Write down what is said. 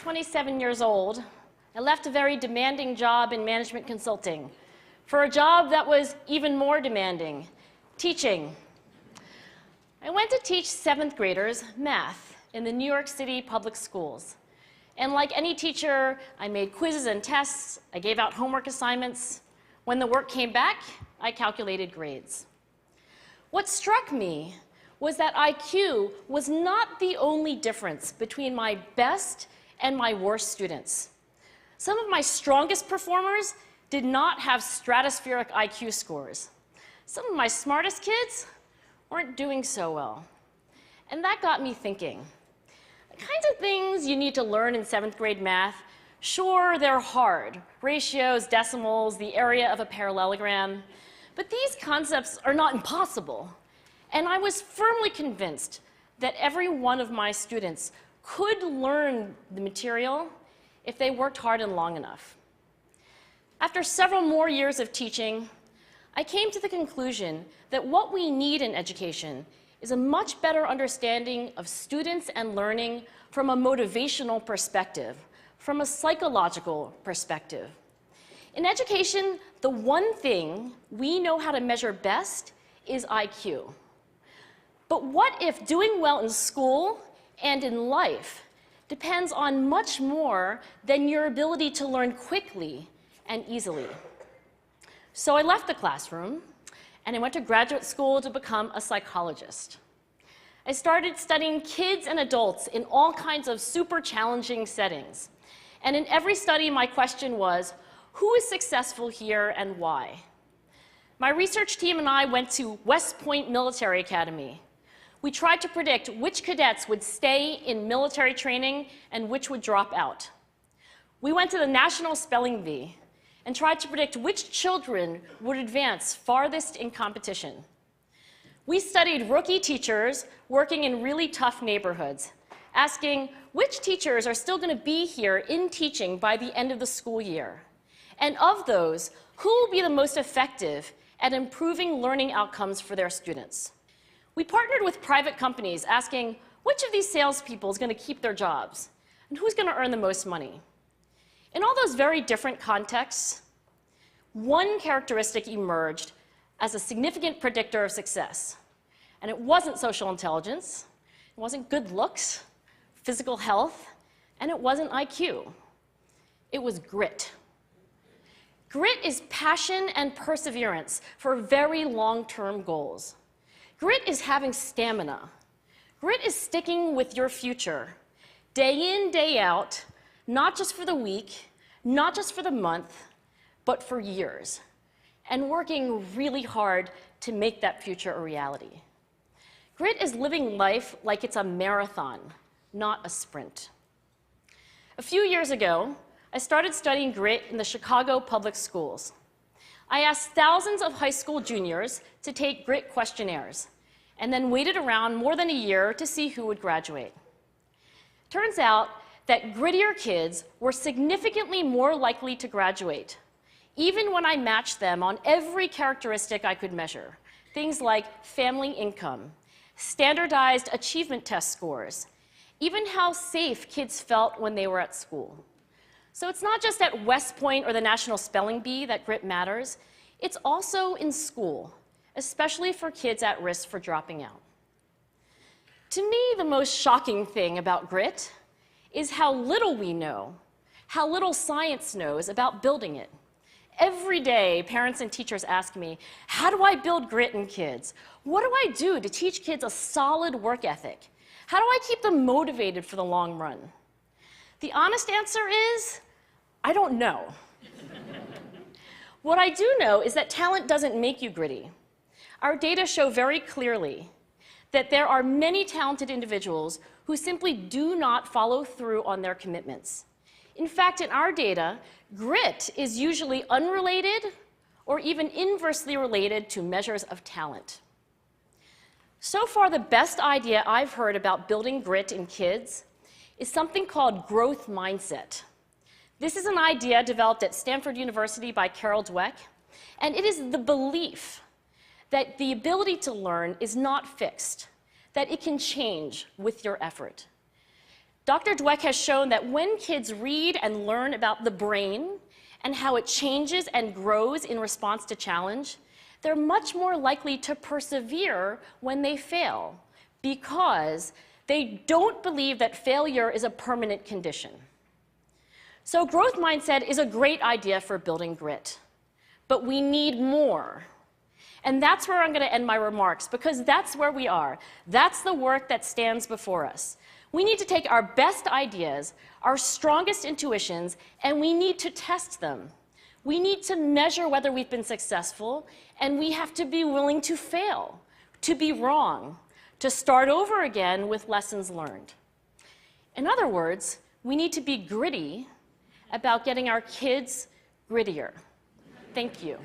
27 years old, I left a very demanding job in management consulting for a job that was even more demanding, teaching. I went to teach 7th graders math in the New York City public schools. And like any teacher, I made quizzes and tests, I gave out homework assignments. When the work came back, I calculated grades. What struck me was that IQ was not the only difference between my best and my worst students. Some of my strongest performers did not have stratospheric IQ scores. Some of my smartest kids weren't doing so well. And that got me thinking. The kinds of things you need to learn in 7th grade math, sure, they're hard. Ratios, decimals, the area of a parallelogram. But these concepts are not impossible. And I was firmly convinced that every one of my students could learn the material if they worked hard and long enough. After several more years of teaching, I came to the conclusion that what we need in education is a much better understanding of students and learning from a motivational perspective, from a psychological perspective. In education, the one thing we know how to measure best is IQ. But what if doing well in school and in life depends on much more than your ability to learn quickly and easily? So I left the classroom and I went to graduate school to become a psychologist. I started studying kids and adults in all kinds of super challenging settings. And in every study, my question was, who is successful here and why? My research team and I went to West Point Military Academy. We tried to predict which cadets would stay in military training and which would drop out. We went to the National Spelling Bee and tried to predict which children would advance farthest in competition. We studied rookie teachers working in really tough neighborhoods, asking which teachers are still going to be here in teaching by the end of the school year. And of those, who will be the most effective at improving learning outcomes for their students? We partnered with private companies asking which of these salespeople is going to keep their jobs and who's going to earn the most money. In all those very different contexts, one characteristic emerged as a significant predictor of success. And it wasn't social intelligence, it wasn't good looks, physical health, and it wasn't IQ. It was grit. Grit is passion and perseverance for very long-term goals. Grit is having stamina. Grit is sticking with your future, day in, day out, not just for the week, not just for the month, but for years, and working really hard to make that future a reality. Grit is living life like it's a marathon, not a sprint. A few years ago, I started studying grit in the Chicago public schools. I asked thousands of high school juniors to take grit questionnaires, and then waited around more than a year to see who would graduate. Turns out that grittier kids were significantly more likely to graduate, even when I matched them on every characteristic I could measure, things like family income, standardized achievement test scores, even how safe kids felt when they were at school. So it's not just at West Point or the National Spelling Bee that grit matters, it's also in school, especially for kids at risk for dropping out. To me, the most shocking thing about grit is how little we know, how little science knows about building it. Every day, parents and teachers ask me, how do I build grit in kids? What do I do to teach kids a solid work ethic? How do I keep them motivated for the long run? The honest answer is, I don't know. What I do know is that talent doesn't make you gritty. Our data show very clearly that there are many talented individuals who simply do not follow through on their commitments. In fact, in our data, grit is usually unrelated or even inversely related to measures of talent. So far, the best idea I've heard about building grit in kids is something called growth mindset. This is an idea developed at Stanford University by Carol Dweck, and it is the belief that the ability to learn is not fixed, that it can change with your effort. Dr. Dweck has shown that when kids read and learn about the brain and how it changes and grows in response to challenge, they're much more likely to persevere when they fail because they don't believe that failure is a permanent condition. So growth mindset is a great idea for building grit, but we need more. And that's where I'm going to end my remarks, because that's where we are. That's the work that stands before us. We need to take our best ideas, our strongest intuitions, and we need to test them. We need to measure whether we've been successful, and we have to be willing to fail, to be wrong, to start over again with lessons learned. In other words, we need to be gritty about getting our kids grittier. Thank you.